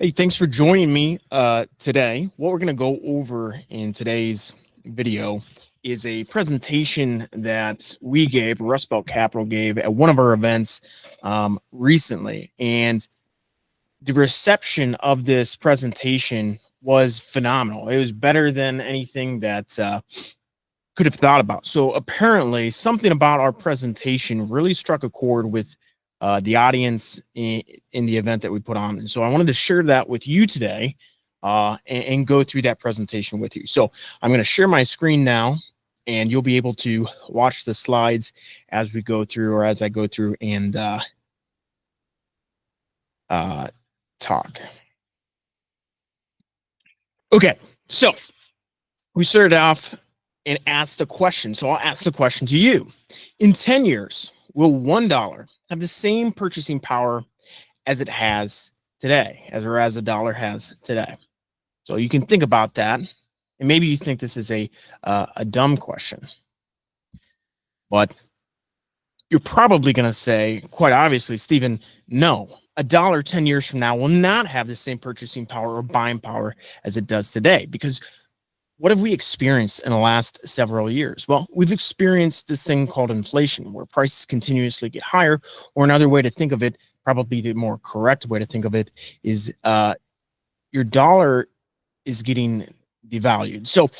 Hey, thanks for joining me today. What we're going to go over in today's video is a presentation that we gave, Rust Belt Capital gave at one of our events recently. And the reception of this presentation was phenomenal. It was better than anything that could have thought about. So apparently, something about our presentation really struck a chord with the audience in the event that we put on. And so I wanted to share that with you today and go through that presentation with you. So I'm going to share my screen now, and you'll be able to watch the slides as we go through, or as I go through and talk. Okay, so we started off and asked a question. So I'll ask the question to you. In 10 years, will $1 have the same purchasing power as it has today, as a dollar has today? So you can think about that. And maybe you think this is a dumb question, but you're probably going to say, quite obviously, Stephen, no, a dollar 10 years from now will not have the same purchasing power or buying power as it does today. Because what have we experienced in the last several years? Well, we've experienced this thing called inflation, where prices continuously get higher. Or another way to think of it, probably the more correct way to think of it, is your dollar is getting devalued. So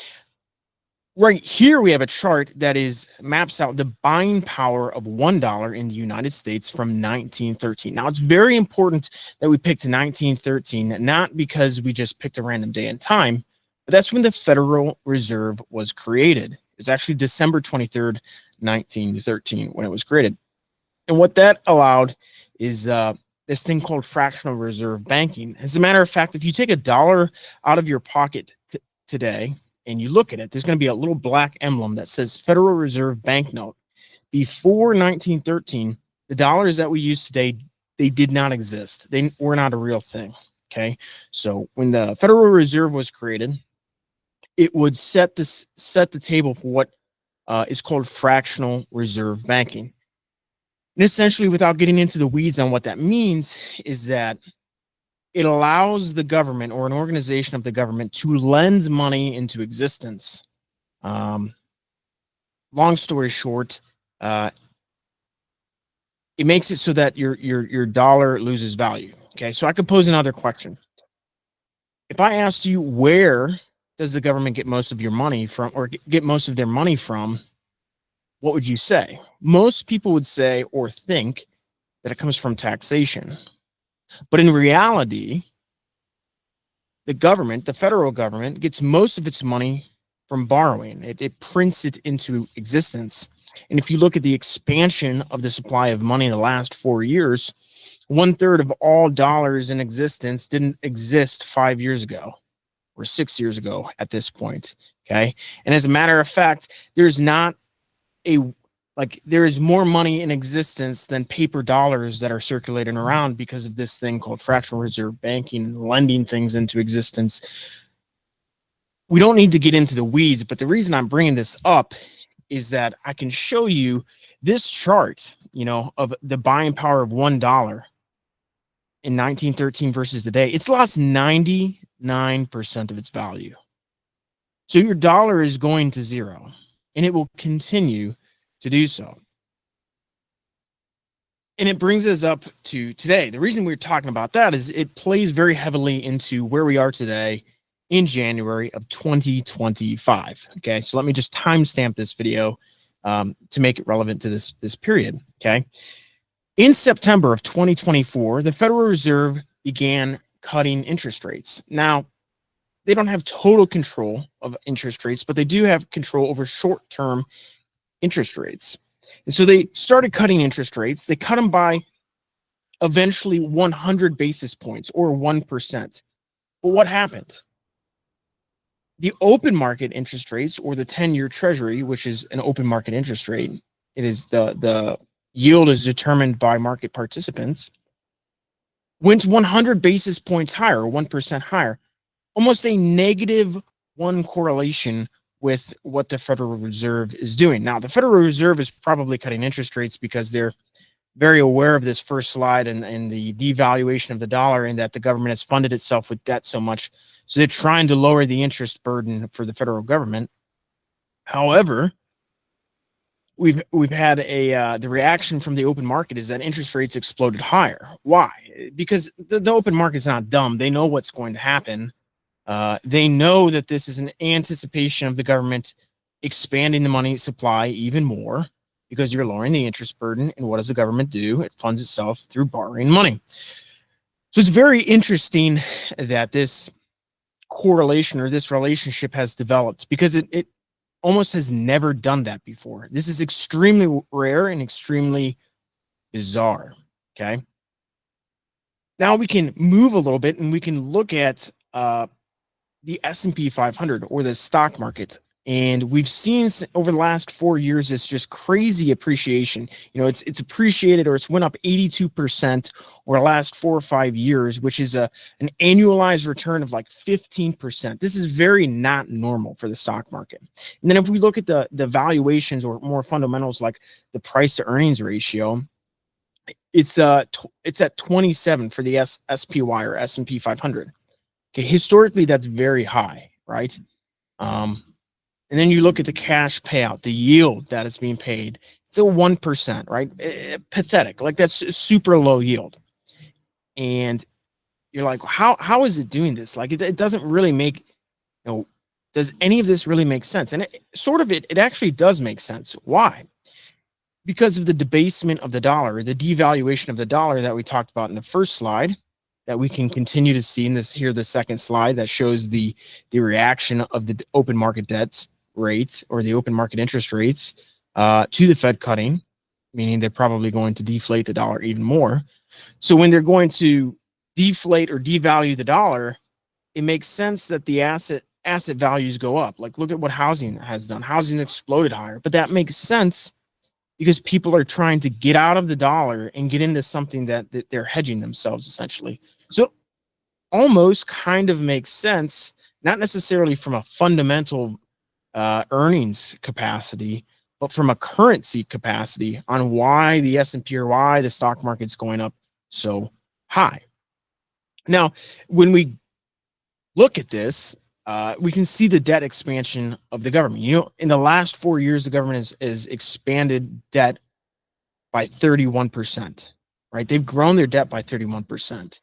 right here, we have a chart that maps out the buying power of $1 in the United States from 1913. Now, it's very important that we picked 1913, not because we just picked a random day and time, but that's when the Federal Reserve was created. It's actually December 23rd, 1913, when it was created. And what that allowed is this thing called fractional reserve banking. As a matter of fact, if you take a dollar out of your pocket today and you look at it, there's going to be a little black emblem that says Federal Reserve banknote. Before 1913, the dollars that we use today, they did not exist. They were not a real thing. Okay. So when the Federal Reserve was created, it would set the table for what is called fractional reserve banking. And essentially, without getting into the weeds on what that means, is that it allows the government or an organization of the government to lend money into existence. Long story short, it makes it so that your dollar loses value. Okay, so I could pose another question. If I asked you, where does the government get most of your money from, or get most of their money from, what would you say? Most people would say or think that it comes from taxation. But in reality, the government, the federal government, gets most of its money from borrowing. It prints it into existence. And if you look at the expansion of the supply of money in the last 4 years, 1/3 of all dollars in existence didn't exist 5 years ago or 6 years ago at this point. Okay. And as a matter of fact, there's not there is more money in existence than paper dollars that are circulating around because of this thing called fractional reserve banking and lending things into existence. We don't need to get into the weeds, but the reason I'm bringing this up is that I can show you this chart, of the buying power of $1 in 1913 versus today. It's lost 99% of its value. So your dollar is going to zero, and it will continue to do so. And it brings us up to today. The reason we're talking about that is it plays very heavily into where we are today in January of 2025. Okay, so let me just timestamp this video to make it relevant to this period. Okay, in September of 2024, the Federal Reserve began cutting interest rates. Now, they don't have total control of interest rates, but they do have control over short-term interest rates. And so they started cutting interest rates. They cut them by eventually 100 basis points or 1%. But what happened? The open market interest rates, or the 10-year treasury, which is an open market interest rate, it is the yield is determined by market participants, went 100 basis points higher, 1% higher, almost a -1 correlation with what the Federal Reserve is doing. Now, the Federal Reserve is probably cutting interest rates because they're very aware of this first slide and the devaluation of the dollar, and that the government has funded itself with debt so much. So they're trying to lower the interest burden for the federal government. However, we've had the reaction from the open market is that interest rates exploded higher. Why? Because the open market is not dumb. They know what's going to happen. They know that this is an anticipation of the government expanding the money supply even more, because you're lowering the interest burden. And what does the government do? It funds itself through borrowing money. So it's very interesting that this correlation or this relationship has developed, because it almost has never done that before. This is extremely rare and extremely bizarre. Okay. Now we can move a little bit and we can look at the S&P 500 or the stock market. And we've seen over the last 4 years this just crazy appreciation. It's appreciated, or it's went up 82% over the last 4 or 5 years, which is an annualized return of like 15%. This is very not normal for the stock market. And then if we look at the valuations or more fundamentals like the price to earnings ratio, it's at 27 for the SPY or S&P 500. Okay, historically that's very high, right? And then you look at the cash payout, the yield that is being paid. It's a 1%, right? Pathetic. Like, that's a super low yield. And you're like, how is it doing this? Like, it doesn't really make, does any of this really make sense? And it actually does make sense. Why? Because of the debasement of the dollar, the devaluation of the dollar that we talked about in the first slide, that we can continue to see in the second slide that shows the reaction of the open market debts rates, or the open market interest rates, to the Fed cutting, meaning they're probably going to deflate the dollar even more. So when they're going to deflate or devalue the dollar, it makes sense that the asset values go up. Like, look at what housing has done. Housing exploded higher, but that makes sense because people are trying to get out of the dollar and get into something that they're hedging themselves essentially. So almost kind of makes sense, not necessarily from a fundamental earnings capacity, but from a currency capacity on why the S&P or why the stock market's going up so high. Now, when we look at this, we can see the debt expansion of the government. In the last 4 years, the government has expanded debt by 31%, right? They've grown their debt by 31%.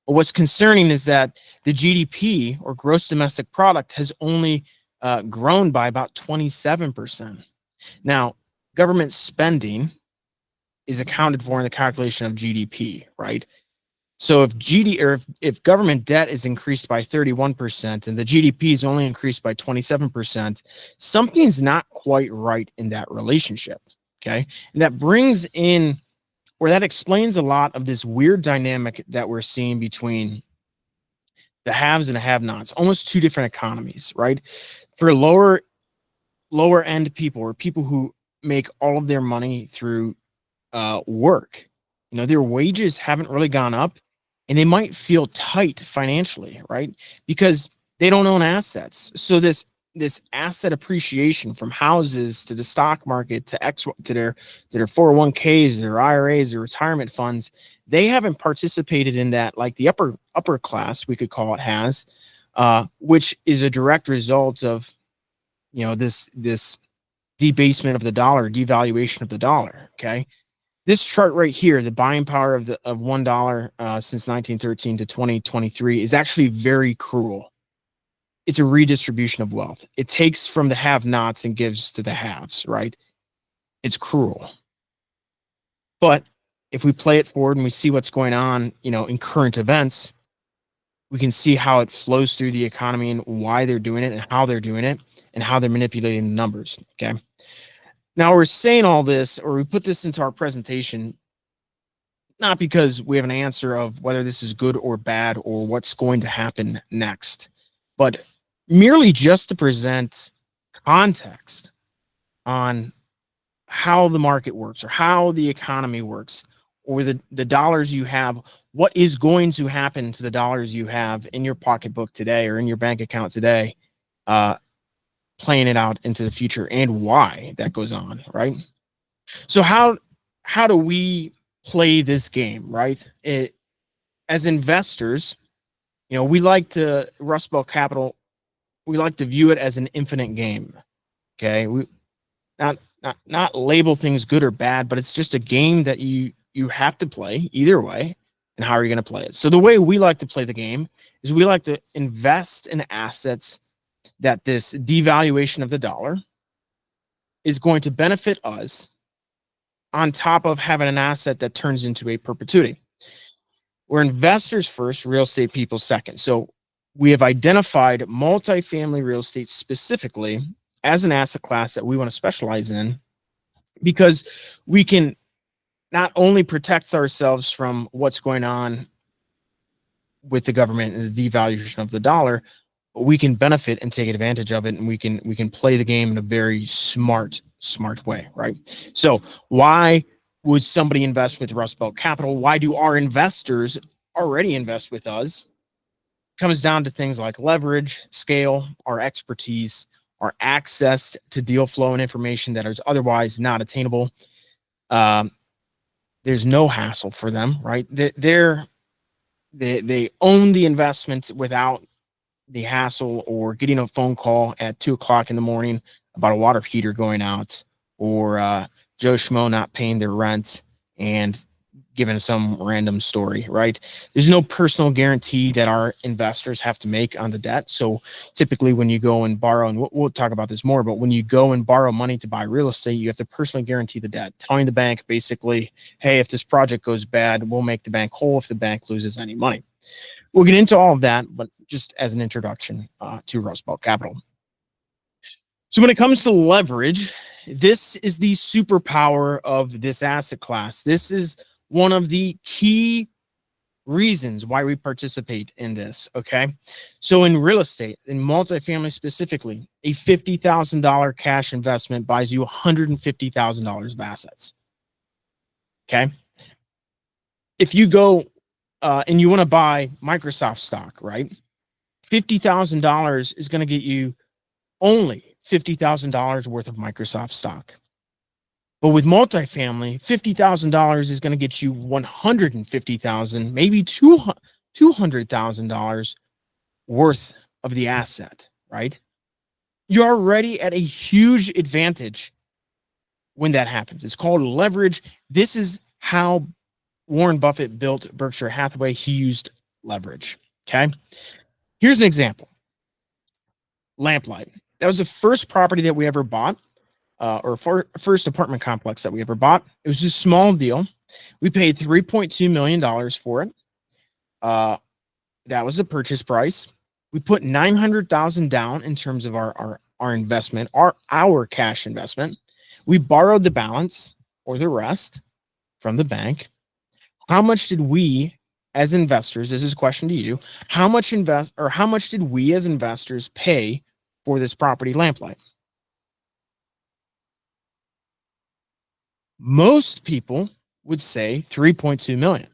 But what's concerning is that the GDP, or gross domestic product, has only grown by about 27%. Now, government spending is accounted for in the calculation of GDP, right? So if government debt is increased by 31% and the GDP is only increased by 27%, something's not quite right in that relationship. Okay. And that brings in, or that explains a lot of this weird dynamic that we're seeing between the haves and the have-nots, almost two different economies, right? For lower end people, or people who make all of their money through work, their wages haven't really gone up, and they might feel tight financially, right? Because they don't own assets. So this asset appreciation, from houses to the stock market to their 401ks, their IRAs, their retirement funds, they haven't participated in that like the upper class, we could call it, has, which is a direct result of this debasement of the dollar, devaluation of the dollar. Okay. This chart right here, the buying power of $1 since 1913 to 2023, is actually very cruel. It's a redistribution of wealth. It takes from the have-nots and gives to the haves, right? It's cruel. But if we play it forward and we see what's going on, in current events, we can see how it flows through the economy and why they're doing it and how they're doing it and how they're manipulating the numbers. Okay. Now, we're saying all this, or we put this into our presentation, not because we have an answer of whether this is good or bad or what's going to happen next, but merely just to present context on how the market works, or how the economy works, or the dollars you have, what is going to happen to the dollars you have in your pocketbook today or in your bank account today, playing it out into the future, and why that goes on, right? So how do we play this game, right? As investors, we like to Rust Belt Capital. We like to view it as an infinite game. Okay, we not label things good or bad, but it's just a game that you have to play either way. And how are you going to play it? So the way we like to play the game is we like to invest in assets that this devaluation of the dollar is going to benefit us, on top of having an asset that turns into a perpetuity. We're investors first, real estate people second. So we have identified multifamily real estate specifically as an asset class that we want to specialize in, because we can not only protect ourselves from what's going on with the government and the devaluation of the dollar, but we can benefit and take advantage of it, and we can play the game in a very smart way, right? So why would somebody invest with Rust Belt Capital? Why do our investors already invest with us? It comes down to things like leverage, scale, our expertise, our access to deal flow and information that is otherwise not attainable. There's no hassle for them, right? They own the investment without the hassle or getting a phone call at 2:00 in the morning about a water heater going out, or Joe Schmo not paying their rent and giving some random story, right? There's no personal guarantee that our investors have to make on the debt. So typically when you go and borrow, and we'll talk about this more, but when you go and borrow money to buy real estate, you have to personally guarantee the debt, telling the bank basically, hey, if this project goes bad, we'll make the bank whole if the bank loses any money. We'll get into all of that, but just as an introduction to Rust Belt Capital. So when it comes to leverage, this is the superpower of this asset class. This is one of the key reasons why we participate in this, okay? So in real estate, in multifamily specifically, a $50,000 cash investment buys you $150,000 of assets, okay? If you go and you want to buy Microsoft stock, right? $50,000 is going to get you only $50,000 worth of Microsoft stock. But with multifamily, $50,000 is going to get you $150,000, maybe $200,000 worth of the asset, right? You're already at a huge advantage when that happens. It's called leverage. This is how Warren Buffett built Berkshire Hathaway. He used leverage, okay? Here's an example. Lamplight. That was the first property that we ever bought. First apartment complex that we ever bought. It was a small deal. We paid $3.2 million for it. That was the purchase price. We put $900,000 down in terms of our investment, our cash investment. We borrowed the balance or the rest from the bank. How much did we as investors, this is a question to you, how much did we as investors pay for this property, Lamplight? Most people would say 3.2 million.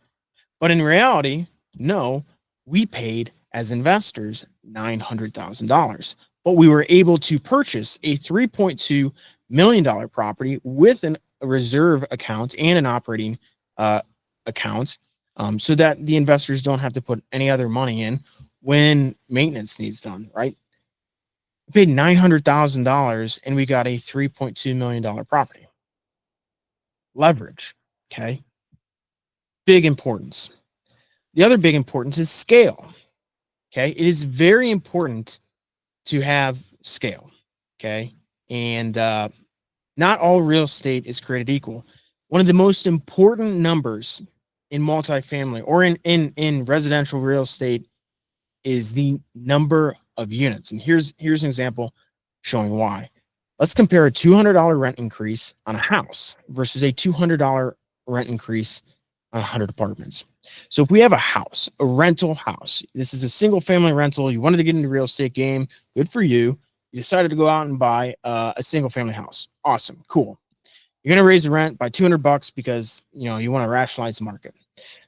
But in reality, no, we paid as investors $900,000. But we were able to purchase a $3.2 million property with a reserve account and an operating account, so that the investors don't have to put any other money in when maintenance needs done, right? We paid $900,000 and we got a $3.2 million property. Leverage, okay? Big importance. The other big importance is scale, okay? It is very important to have scale, okay? And not all real estate is created equal. One of the most important numbers in multifamily or in residential real estate is the number of units. And here's an example showing why. Let's compare a $200 rent increase on a house versus a $200 rent increase on 100 apartments. So if we have a house, a rental house, this is a single family rental, you wanted to get into the real estate game, good for you. You decided to go out and buy a single family house. Awesome, cool. You're going to raise the rent by $200 because you want to rationalize the market.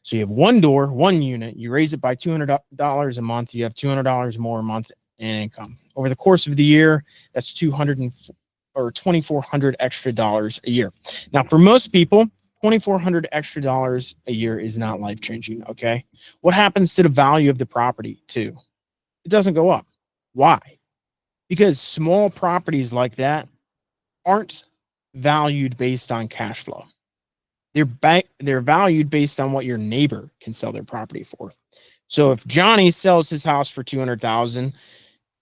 So you have one door, one unit, you raise it by $200 a month, you have $200 more a month in income. Over the course of the year, that's $200 or $2,400 extra dollars a year. Now, for most people, $2,400 extra dollars a year is not life changing. Okay. What happens to the value of the property too? It doesn't go up. Why? Because small properties like that aren't valued based on cash flow. They're valued based on what your neighbor can sell their property for. So if Johnny sells his house for 200,000,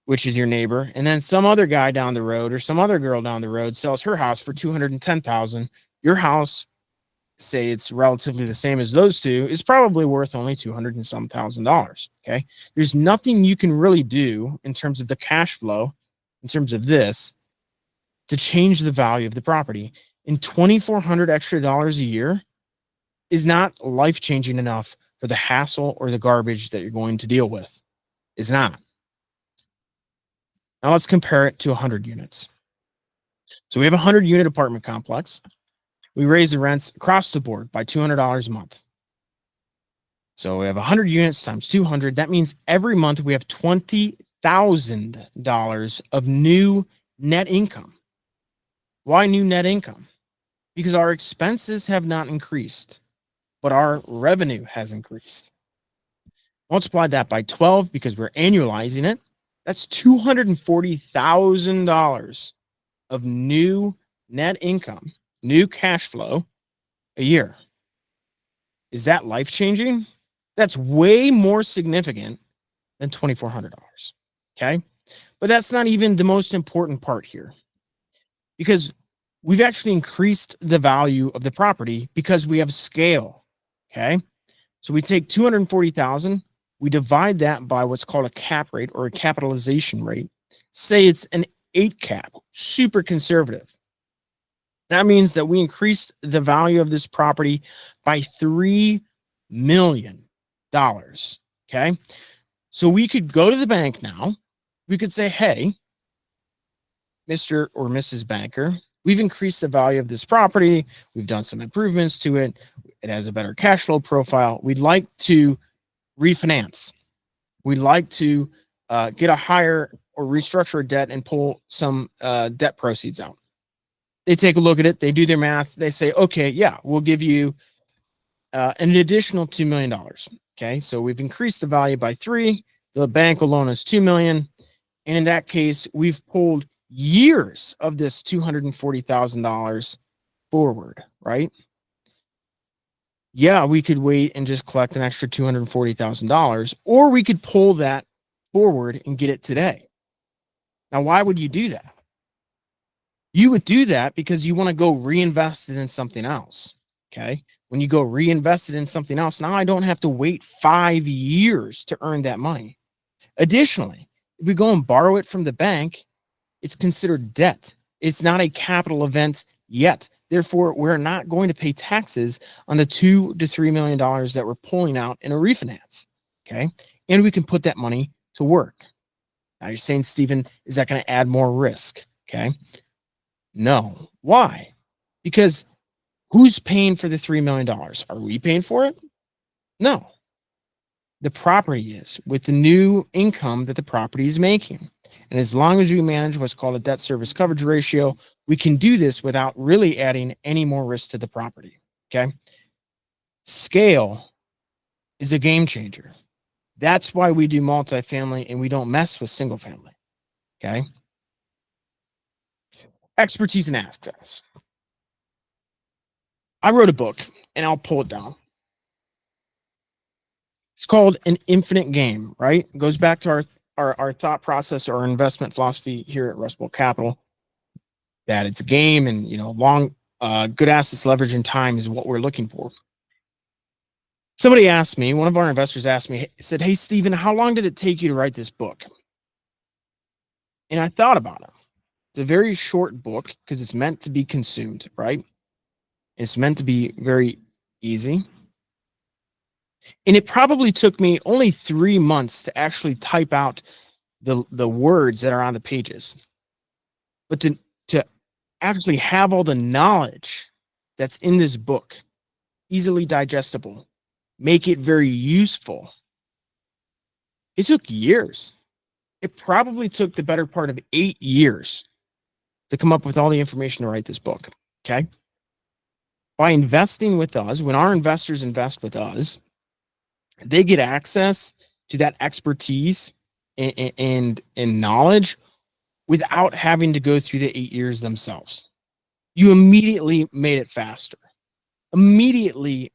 which is your neighbor, and then some other guy down the road or some other girl down the road sells her house for 210,000, your house, say it's relatively the same as those two, is probably worth only 200 and some $1,000. Okay. There's nothing you can really do in terms of the cash flow, in terms of this, to change the value of the property. And $2,400 extra dollars a year is not life changing enough for the hassle or the garbage that you're going to deal with. It's not. Now let's compare it to 100 units. So we have a 100-unit apartment complex. We raise the rents across the board by $200 a month. So we have 100 units times 200. That means every month we have $20,000 of new net income. Why new net income? Because our expenses have not increased, but our revenue has increased. Multiply that by 12 because we're annualizing it. That's $240,000 of new net income, new cash flow a year. Is that life-changing? That's way more significant than $2,400. Okay. But that's not even the most important part here, because we've actually increased the value of the property because we have scale. Okay. So we take 240,000, we divide that by what's called a cap rate or a capitalization rate. Say it's an 8 cap, super conservative. That means that we increased the value of this property by $3 million. Okay. So we could go to the bank now. We could say, hey, Mr. or Mrs. Banker, we've increased the value of this property. We've done some improvements to it. It has a better cash flow profile. We'd like to refinance. We'd like to get a higher or restructure a debt and pull some debt proceeds out. They take a look at it. They do their math. They say, okay, yeah, we'll give you an additional $2 million. Okay, so we've increased the value by 3. The bank will loan us $2 million. And in that case, we've pulled years of this $240,000 forward, right? Yeah, we could wait and just collect an extra $240,000, or we could pull that forward and get it today. Now, why would you do that? You would do that because you want to go reinvest it in something else. Okay. When you go reinvest it in something else, now I don't have to wait 5 years to earn that money. Additionally, if we go and borrow it from the bank, it's considered debt. It's not a capital event yet. Therefore, we're not going to pay taxes on the $2 to $3 million that we're pulling out in a refinance. Okay. And we can put that money to work. Now you're saying, Stephen, is that going to add more risk? Okay. No. Why? Because who's paying for the $3 million? Are we paying for it? No. The property is, with the new income that the property is making. And as long as we manage what's called a debt service coverage ratio, we can do this without really adding any more risk to the property. Okay. Scale is a game changer. That's why we do multifamily and we don't mess with single family. Okay. Expertise and access. I wrote a book and I'll pull it down. It's called An Infinite Game, right? It goes back to our thought process or our investment philosophy here at Rust Belt Capital, that it's a game, and long good assets leverage in time is what we're looking for. Somebody asked me, one of our investors asked me, said, hey, Stephen, how long did it take you to write this book? And I thought about it. It's a very short book because it's meant to be consumed, right? It's meant to be very easy. And it probably took me only 3 months to actually type out the words that are on the pages. But to actually have all the knowledge that's in this book, easily digestible, make it very useful, it took years. It probably took the better part of 8 years to come up with all the information to write this book. Okay. By investing with us, when our investors invest with us, they get access to that expertise and knowledge without having to go through the 8 years themselves. You immediately made it faster. Immediately,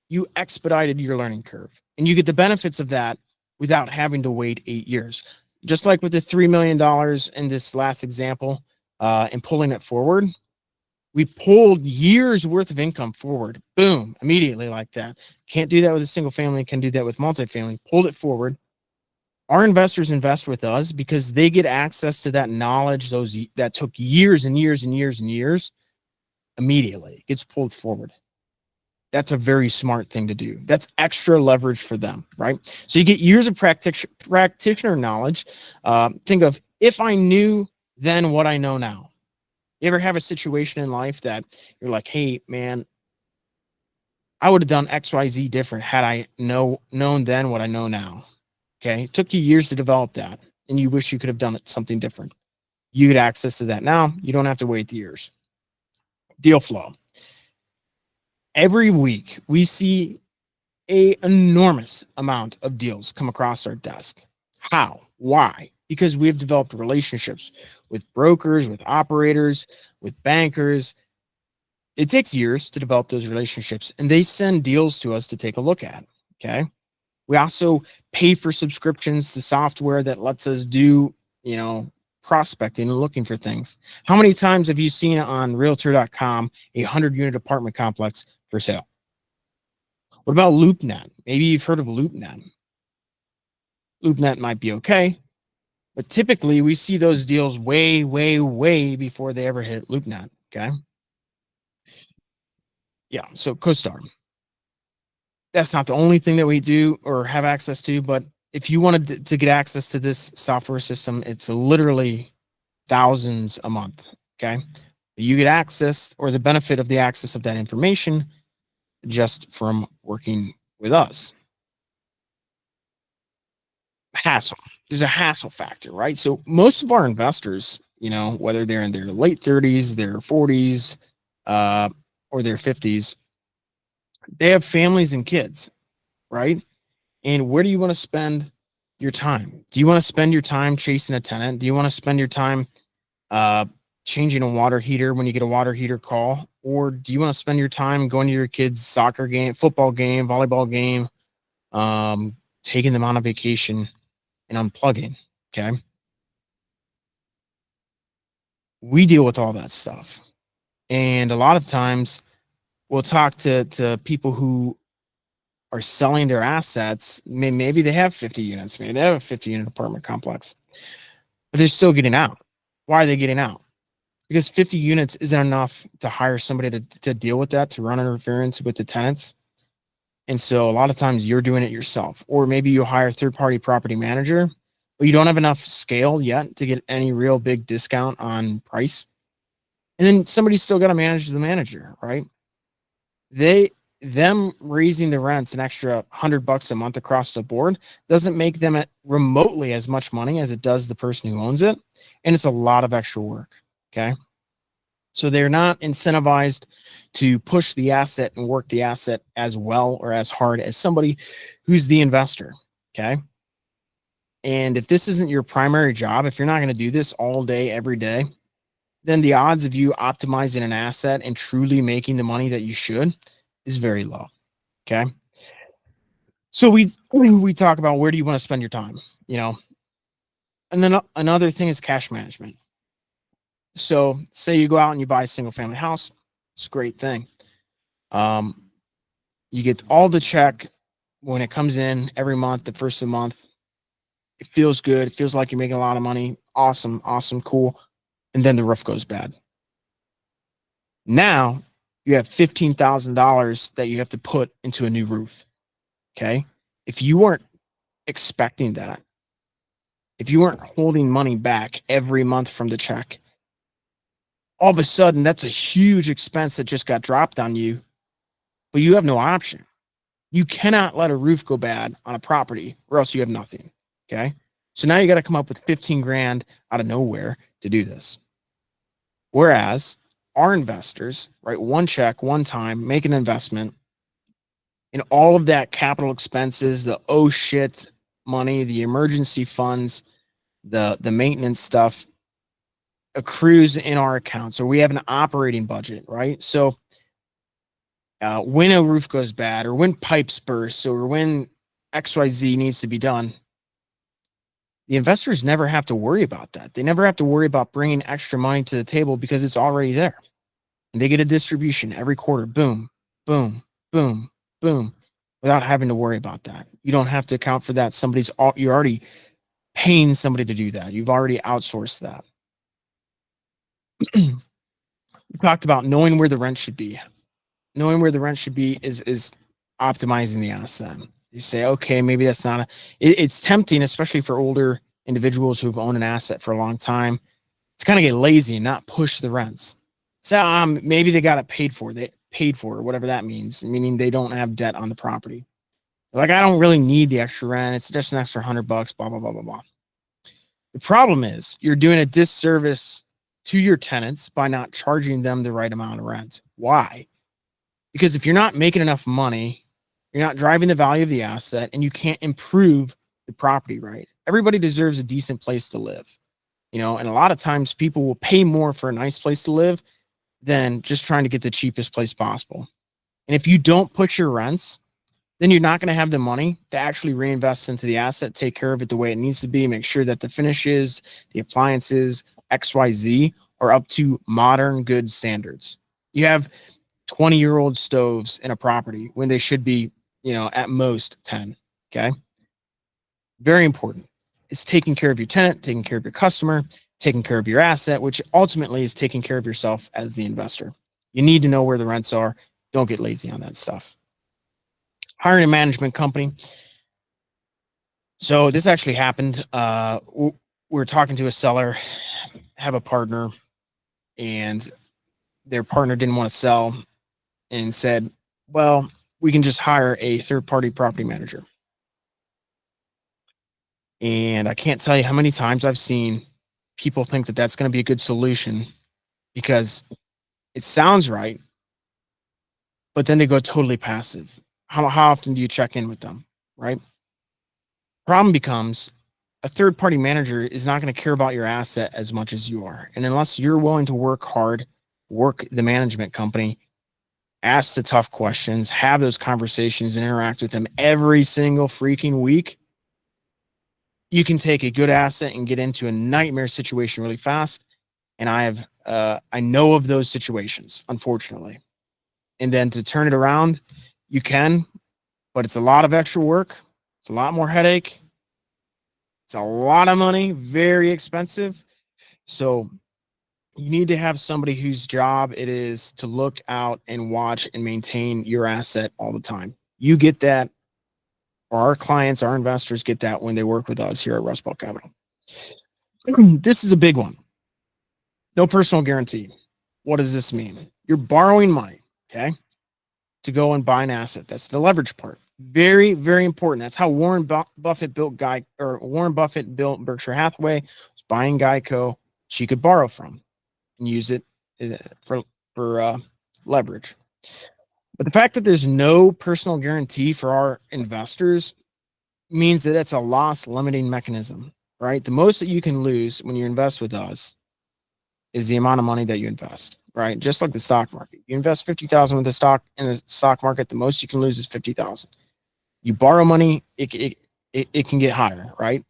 you expedited your learning curve, and you get the benefits of that without having to wait 8 years. Just like with the $3 million in this last example, and pulling it forward, we pulled years worth of income forward. Boom, immediately like that. Can't do that with a single family, can do that with multifamily. Pulled it forward. Our investors invest with us because they get access to that knowledge, those that took years and years and years and years. Immediately it gets pulled forward. That's a very smart thing to do. That's extra leverage for them, right? So you get years of practitioner knowledge. Think of, if I knew then what I know now. You ever have a situation in life that you're like, hey, man, I would have done XYZ different had I known then what I know now. Okay. It took you years to develop that, and you wish you could have done it something different. You get access to that now. You don't have to wait years. Deal flow. Every week we see a enormous amount of deals come across our desk. How? Why? Because we have developed relationships with brokers, with operators, with bankers. It takes years to develop those relationships, and they send deals to us to take a look at. Okay. We also pay for subscriptions to software that lets us do, prospecting and looking for things. How many times have you seen on realtor.com a 100-unit apartment complex for sale? What about LoopNet? Maybe you've heard of LoopNet. LoopNet might be okay, but typically we see those deals way, way, way before they ever hit LoopNet. Okay. Yeah. So CoStar. That's not the only thing that we do or have access to, but if you wanted to get access to this software system, it's literally thousands a month. Okay. You get access, or the benefit of the access of that information, just from working with us. Hassle. There's a hassle factor, right? So most of our investors, whether they're in their late 30s, their 40s, or their 50s, they have families and kids, right? And where do you want to spend your time? Do you want to spend your time chasing a tenant? Do you want to spend your time uh, changing a water heater when you get a water heater call? Or do you want to spend your time going to your kids' soccer game, football game, volleyball game, taking them on a vacation and unplugging? Okay. We deal with all that stuff. And a lot of times we'll talk to people who are selling their assets. Maybe they have 50 units, maybe they have a 50-unit apartment complex, but they're still getting out. Why are they getting out? Because 50 units isn't enough to hire somebody to deal with that, to run interference with the tenants. And so a lot of times you're doing it yourself, or maybe you hire a third-party property manager, but you don't have enough scale yet to get any real big discount on price. And then somebody's still got to manage the manager, right? Them raising the rents an extra $100 a month across the board doesn't make them remotely as much money as it does the person who owns it. And it's a lot of extra work. Okay. So they're not incentivized to push the asset and work the asset as well or as hard as somebody who's the investor. Okay. And if this isn't your primary job, if you're not going to do this all day, every day, then the odds of you optimizing an asset and truly making the money that you should is very low. Okay. So we talk about, where do you want to spend your time, and then another thing is cash management. So say you go out and you buy a single family house. It's a great thing. You get all the check when it comes in every month, the first of the month. It feels good. It feels like you're making a lot of money. Awesome. Awesome. Cool. And then the roof goes bad. Now you have $15,000 that you have to put into a new roof. Okay. If you weren't expecting that, if you weren't holding money back every month from the check, all of a sudden that's a huge expense that just got dropped on you, but you have no option. You cannot let a roof go bad on a property or else you have nothing. Okay. So now you got to come up with 15 grand out of nowhere to do this. Whereas our investors, right? One check, one time, make an investment, and all of that capital expenses, the oh shit money, the emergency funds, the maintenance stuff accrues in our account. So we have an operating budget, right? So when a roof goes bad, or when pipes burst, or when XYZ needs to be done, the investors never have to worry about that. They never have to worry about bringing extra money to the table because it's already there. And they get a distribution every quarter. Boom, boom, boom, boom, without having to worry about that. You don't have to account for that. You're already paying somebody to do that. You've already outsourced that. We talked about knowing where the rent should be. Knowing where the rent should be is optimizing the asset. You say, okay, maybe that's not it's tempting, especially for older individuals who've owned an asset for a long time, to kind of get lazy and not push the rents. So maybe they got it paid for. They paid for, or whatever that means, meaning they don't have debt on the property. Like, I don't really need the extra rent. It's just an extra $100, blah, blah, blah, blah, blah. The problem is you're doing a disservice to your tenants by not charging them the right amount of rent. Why? Because if you're not making enough money, you're not driving the value of the asset, and you can't improve the property right. Everybody deserves a decent place to live, and a lot of times people will pay more for a nice place to live than just trying to get the cheapest place possible. And if you don't push your rents, then you're not going to have the money to actually reinvest into the asset, take care of it the way it needs to be, make sure that the finishes, the appliances, XYZ are up to modern good standards. You have 20-year-old stoves in a property when they should be, at most 10. Okay. Very important. It's taking care of your tenant, taking care of your customer, taking care of your asset, which ultimately is taking care of yourself as the investor. You need to know where the rents are. Don't get lazy on that stuff. Hiring a management company. So this actually happened. We're talking to a seller, have a partner, and their partner didn't want to sell and said, well, we can just hire a third-party property manager. And I can't tell you how many times I've seen people think that that's going to be a good solution because it sounds right, but then they go totally passive. How often do you check in with them, right? Problem becomes a third-party manager is not going to care about your asset as much as you are. And unless you're willing to work hard, work the management company, ask the tough questions, have those conversations, and interact with them every single freaking week, you can take a good asset and get into a nightmare situation really fast. And I know of those situations, unfortunately. And then to turn it around, you can, but it's a lot of extra work. It's a lot more headache. It's a lot of money, very expensive. So you need to have somebody whose job it is to look out and watch and maintain your asset all the time. You get that, or our clients, our investors get that when they work with us here at Rust Belt Capital. This is a big one. No personal guarantee. What does this mean? You're borrowing money, okay, to go and buy an asset. That's the leverage part. Very, very important. That's how Warren Buffett built Berkshire Hathaway, buying Geico. She could borrow from and use it for leverage. But the fact that there's no personal guarantee for our investors means that it's a loss limiting mechanism, right? The most that you can lose when you invest with us is the amount of money that you invest, right? Just like the stock market. You invest 50,000 with the stock in the stock market, the most you can lose is 50,000. You borrow money, it can get higher, right?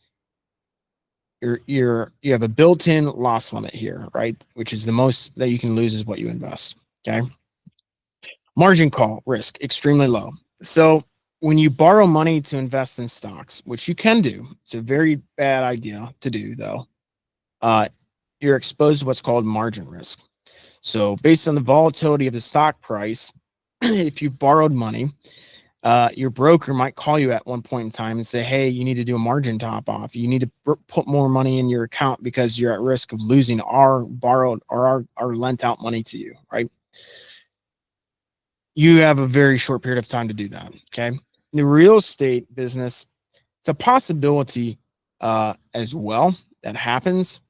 You have a built-in loss limit here, right? Which is the most that you can lose is what you invest. Okay. Margin call risk, extremely low. So when you borrow money to invest in stocks, which you can do, it's a very bad idea to do though. You're exposed to what's called margin risk. So based on the volatility of the stock price, if you've borrowed money, your broker might call you at one point in time and say, hey, you need to do a margin top off. You need to put more money in your account because you're at risk of losing our borrowed or our lent out money to you, right? You have a very short period of time to do that, okay? In the real estate business, it's a possibility as well that happens.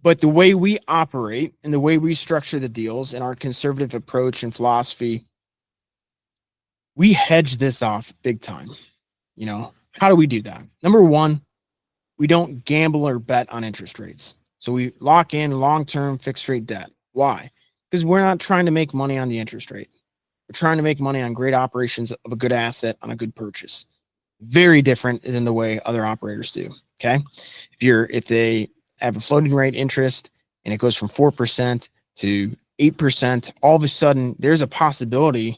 But the way we operate and the way we structure the deals and our conservative approach and philosophy, we hedge this off big time. You know, how do we do that? Number one, we don't gamble or bet on interest rates. So we lock in long-term fixed rate debt. Why? Because we're not trying to make money on the interest rate. We're trying to make money on great operations of a good asset on a good purchase. Very different than the way other operators do. Okay. If they have a floating rate interest and it goes from 4% to 8%, all of a sudden there's a possibility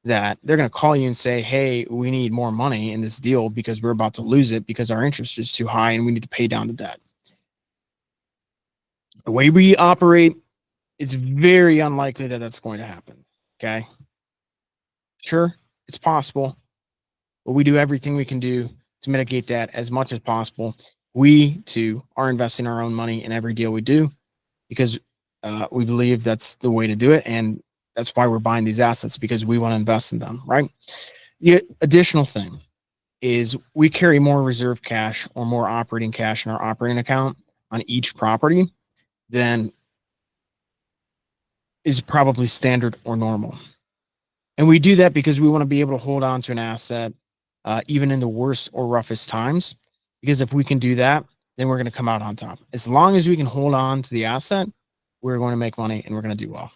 that they're going to call you and say, hey, we need more money in this deal because we're about to lose it because our interest is too high and we need to pay down the debt. The way we operate, it's very unlikely that that's going to happen. Okay. Sure, it's possible, but we do everything we can do to mitigate that as much as possible. We too are investing our own money in every deal we do because we believe that's the way to do it. And that's why we're buying these assets, because we want to invest in them, right? The additional thing is we carry more reserve cash or more operating cash in our operating account on each property than is probably standard or normal. And we do that because we want to be able to hold on to an asset even in the worst or roughest times. Because if we can do that, then we're going to come out on top. As long as we can hold on to the asset, we're going to make money and we're going to do well.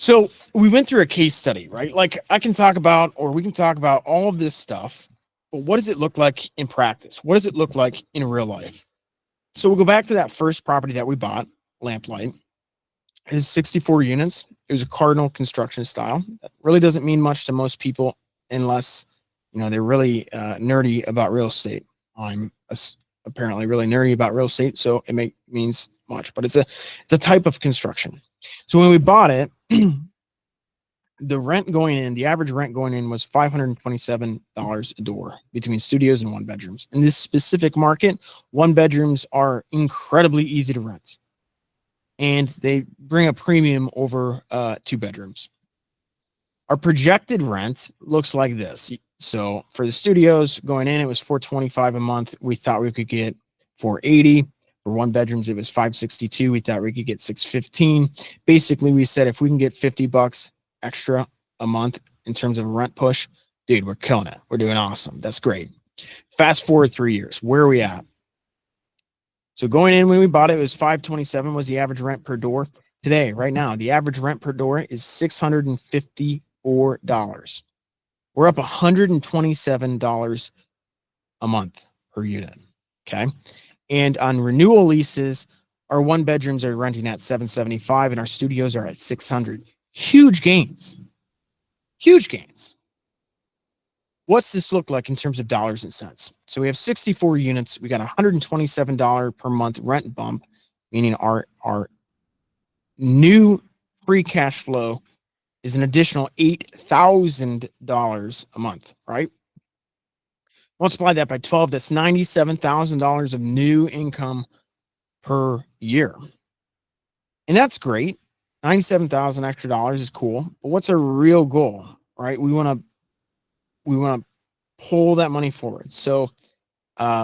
So we went through a case study, right? Like I can talk about, or we can talk about all of this stuff, but what does it look like in practice? What does it look like in real life? So we'll go back to that first property that we bought, Lamplight. It is 64 units. It was a Cardinal construction style. That really doesn't mean much to most people unless, you know, they're really nerdy about real estate. I'm apparently really nerdy about real estate, so it means much, but it's a type of construction. So when we bought it, the rent going in, the average rent going in was $527 a door between studios and one bedrooms. In this specific market, one bedrooms are incredibly easy to rent, and they bring a premium over two bedrooms. Our projected rent looks like this. So for the studios going in, it was $425 a month. We thought we could get $480. For one bedrooms, it was $562. We thought we could get $615. Basically, we said if we can get $50 extra a month in terms of rent push, dude, we're killing it. We're doing awesome. That's great. Fast forward 3 years. Where are we at? So going in when we bought it was $527 was the average rent per door. Today, right now, the average rent per door is $654. We're up $127 a month per unit. Okay. And on renewal leases, our one bedrooms are renting at $775 and our studios are at $600. Huge gains. Huge gains. What's this look like in terms of dollars and cents? So we have 64 units. We got $127 per month rent bump, meaning our new free cash flow is an additional $8,000 a month, right? Multiply that by 12, that's $97,000 of new income per year. And that's great. 97,000 extra dollars is cool. But what's our real goal, right? We want to pull that money forward. So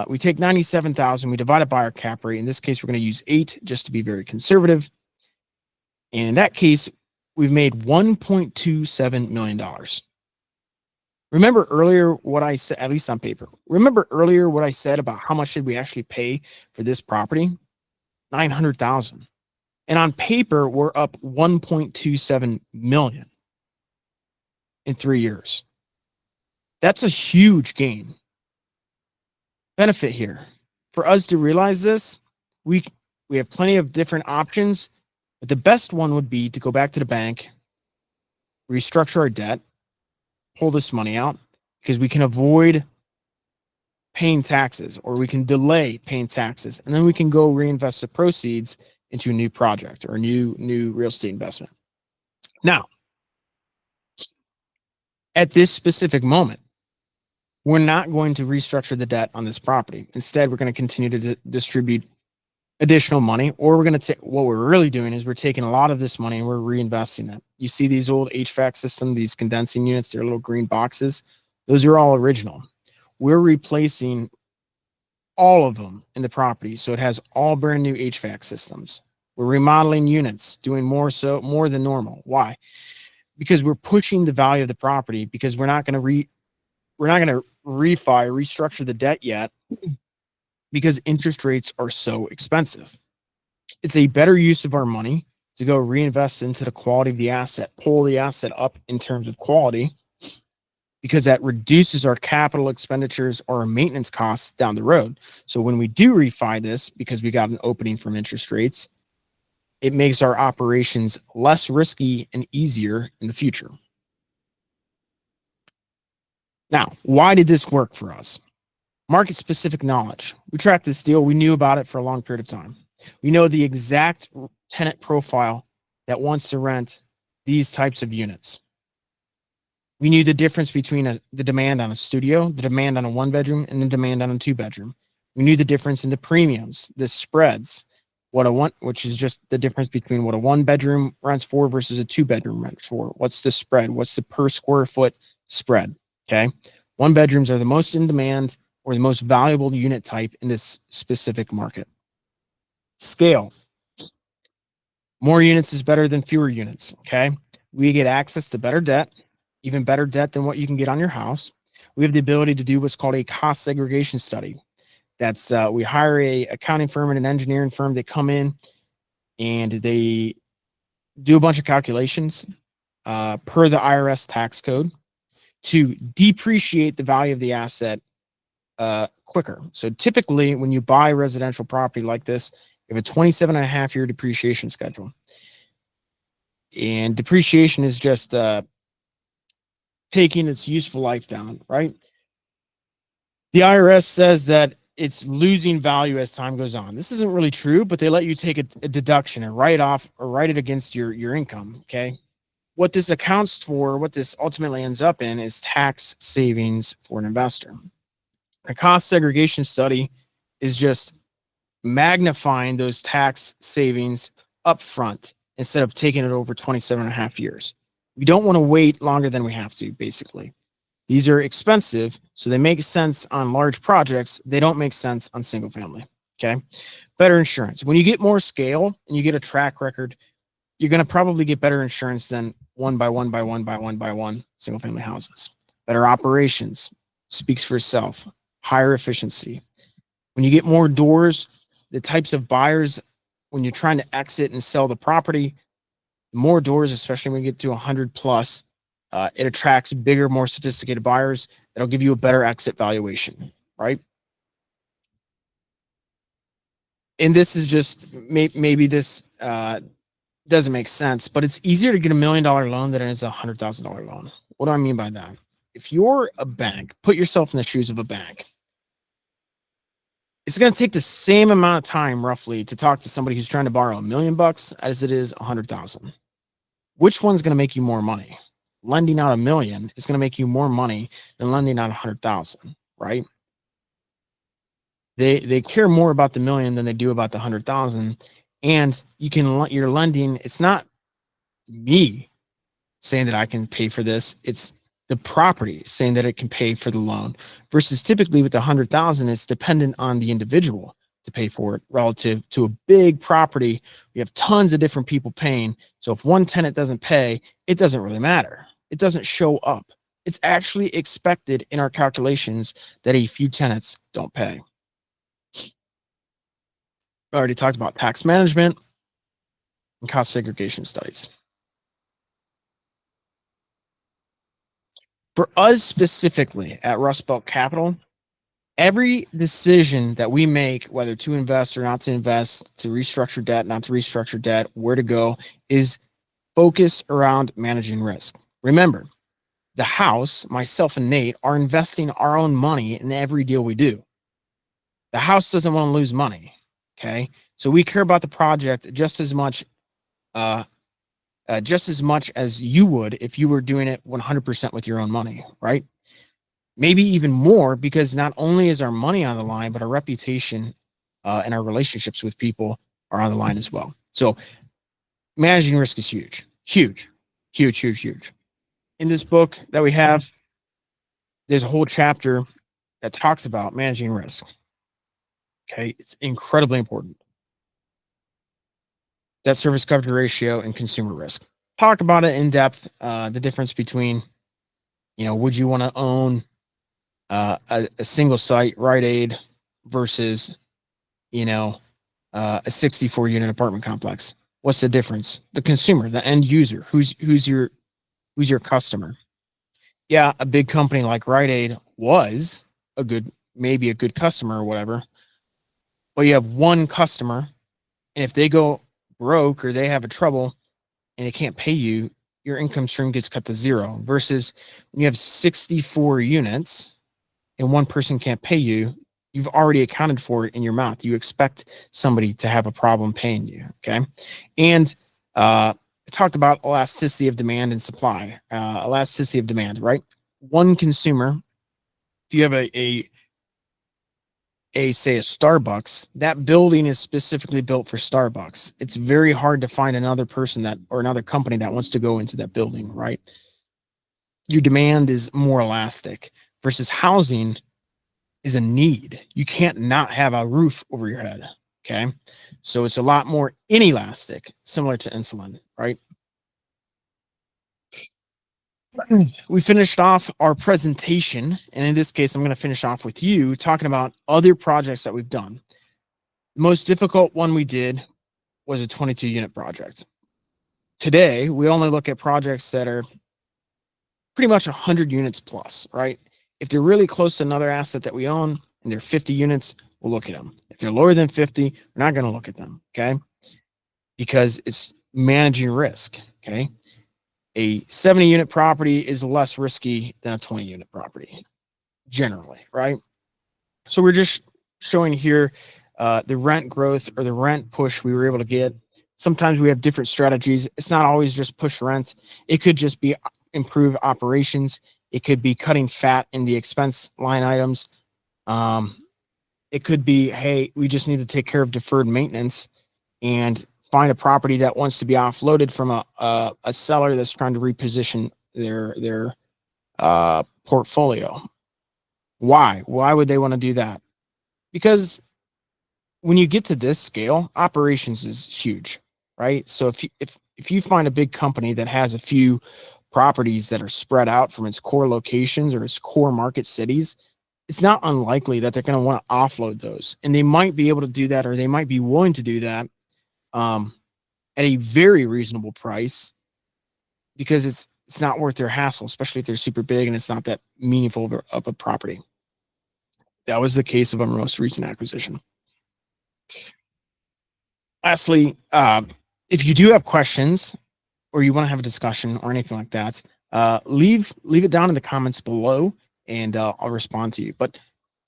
we take 97,000, we divide it by our cap rate. In this case, we're going to use 8 just to be very conservative. And in that case, we've made $1.27 million. Remember earlier what I said, at least on paper, remember earlier what I said about how much did we actually pay for this property? 900,000. And on paper, we're up 1.27 million in 3 years. That's a huge gain. Benefit here. For us to realize this, we have plenty of different options, but the best one would be to go back to the bank, restructure our debt, pull this money out, because we can avoid paying taxes, or we can delay paying taxes, and then we can go reinvest the proceeds into a new project or a new real estate investment. Now, at this specific moment, we're not going to restructure the debt on this property. Instead, we're going to continue to distribute additional money, or we're going to take, what we're really doing is we're taking a lot of this money and we're reinvesting it. You see these old HVAC systems, these condensing units, they're little green boxes. Those are all original. We're replacing all of them in the property. So it has all brand new HVAC systems. We're remodeling units, doing more than normal. Why? Because we're pushing the value of the property because we're not going to restructure the debt yet because interest rates are so expensive. It's a better use of our money to go reinvest into the quality of the asset, pull the asset up in terms of quality, because that reduces our capital expenditures or our maintenance costs down the road. So when we do refi this, because we got an opening from interest rates, it makes our operations less risky and easier in the future. Now, why did this work for us? Market specific knowledge. We tracked this deal. We knew about it for a long period of time. We know the exact tenant profile that wants to rent these types of units. We knew the difference between the demand on a studio, the demand on a one bedroom, and the demand on a two bedroom. We knew the difference in the premiums, the spreads, which is just the difference between what a one bedroom rents for versus a two bedroom rents for. What's the spread? What's the per square foot spread? Okay. One bedrooms are the most in demand or the most valuable unit type in this specific market. Scale. More units is better than fewer units. Okay. We get access to better debt, even better debt than what you can get on your house. We have the ability to do what's called a cost segregation study. That's we hire a accounting firm and an engineering firm. They come in and they do a bunch of calculations per the IRS tax code to depreciate the value of the asset quicker. So typically when you buy residential property like this, you have a 27 and a half year depreciation schedule. And depreciation is just taking its useful life down, right? The IRS says that it's losing value as time goes on. This isn't really true, but they let you take a deduction and write off or write it against your income. Okay. What this accounts for, what this ultimately ends up in, is tax savings for an investor. A cost segregation study is just magnifying those tax savings up front instead of taking it over 27 and a half years. We don't want to wait longer than we have to, basically. These are expensive, so they make sense on large projects. They don't make sense on single family. Okay. Better insurance. When you get more scale and you get a track record, you're going to probably get better insurance than one by one single family houses. Better operations speaks for itself. Higher efficiency. When you get more doors, the types of buyers, when you're trying to exit and sell the property, more doors, especially when you get to 100 plus, it attracts bigger, more sophisticated buyers that'll give you a better exit valuation, right? And this is just maybe this doesn't make sense, but it's easier to get $1 million loan than it is a $100,000 loan. What do I mean by that? If you're a bank, put yourself in the shoes of a bank. It's going to take the same amount of time roughly to talk to somebody who's trying to borrow $1 million as it is 100,000. Which one's going to make you more money? Lending out $1 million is going to make you more money than lending out 100,000, right? They care more about the $1 million than they do about the 100,000. And you're lending. It's not me saying that I can pay for this. It's the property saying that it can pay for the loan, versus typically with the 100,000, it's dependent on the individual to pay for it relative to a big property. We have tons of different people paying. So if one tenant doesn't pay, it doesn't really matter. It doesn't show up. It's actually expected in our calculations that a few tenants don't pay. I already talked about tax management and cost segregation studies. For us specifically at Rust Belt Capital, every decision that we make, whether to invest or not to invest, to restructure debt, not to restructure debt, where to go, is focused around managing risk. Remember, the house, myself and Nate, are investing our own money in every deal we do. The house doesn't want to lose money. Okay. So we care about the project just as much as you would if you were doing it 100% with your own money, right? Maybe even more, because not only is our money on the line, but our reputation and our relationships with people are on the line as well. So managing risk is huge, huge, huge, huge, huge. In this book that we have, there's a whole chapter that talks about managing risk. Okay. It's incredibly important. Debt service coverage ratio and consumer risk. Talk about it in depth. The difference between, would you want to own a single site Rite Aid versus, you know, a 64 unit apartment complex? What's the difference? The consumer, the end user, who's your customer? Yeah, a big company like Rite Aid was maybe a good customer or whatever, but you have one customer, and if they go broke or they have a trouble and they can't pay you, your income stream gets cut to zero. Versus when you have 64 units and one person can't pay you, you've already accounted for it in your math. You expect somebody to have a problem paying you. Okay. And I talked about elasticity of demand and supply. Elasticity of demand, right? One consumer, if you have say a Starbucks, that building is specifically built for Starbucks. It's very hard to find another person that or another company that wants to go into that building, right? Your demand is more elastic versus housing is a need. You can't not have a roof over your head. Okay. So it's a lot more inelastic, similar to insulin, right? We finished off our presentation. And in this case, I'm going to finish off with you talking about other projects that we've done. The most difficult one we did was a 22 unit project. Today, we only look at projects that are pretty much 100 units plus, right? If they're really close to another asset that we own and they're 50 units, we'll look at them. If they're lower than 50, we're not going to look at them, okay? Because it's managing risk, okay? A 70 unit property is less risky than a 20 unit property, generally, right? So we're just showing here the rent growth or the rent push we were able to get. Sometimes we have different strategies. It's not always just push rent. It could just be improve operations. It could be cutting fat in the expense line items. It could be, hey, we just need to take care of deferred maintenance and find a property that wants to be offloaded from a seller that's trying to reposition their portfolio. Why? Why would they want to do that? Because when you get to this scale, operations is huge, right? So if you find a big company that has a few properties that are spread out from its core locations or its core market cities, it's not unlikely that they're going to want to offload those, and they might be able to do that, or they might be willing to do that at a very reasonable price because it's not worth their hassle, especially if they're super big and it's not that meaningful of a property. That was the case of our most recent acquisition. Lastly, if you do have questions or you want to have a discussion or anything like that, leave it down in the comments below, and I'll respond to you. But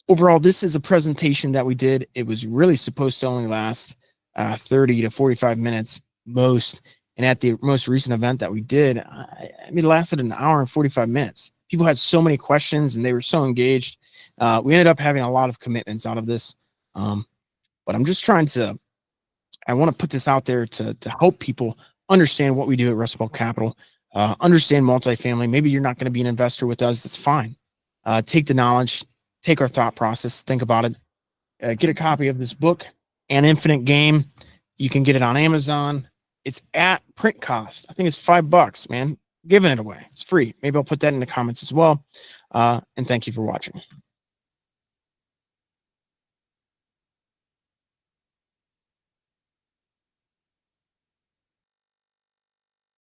overall, this is a presentation that we did. It was really supposed to only last 30 to 45 minutes most. And at the most recent event that we did, it lasted an hour and 45 minutes. People had so many questions and they were so engaged. We ended up having a lot of commitments out of this. But I'm just I want to put this out there to help people understand what we do at Rust Belt Capital, understand multifamily. Maybe you're not going to be an investor with us. That's fine. Take the knowledge, take our thought process, think about it. Get a copy of this book, An Infinite Game. You can get it on Amazon. It's at print cost. I think it's $5, man. Giving it away. It's free. Maybe I'll put that in the comments as well. And thank you for watching.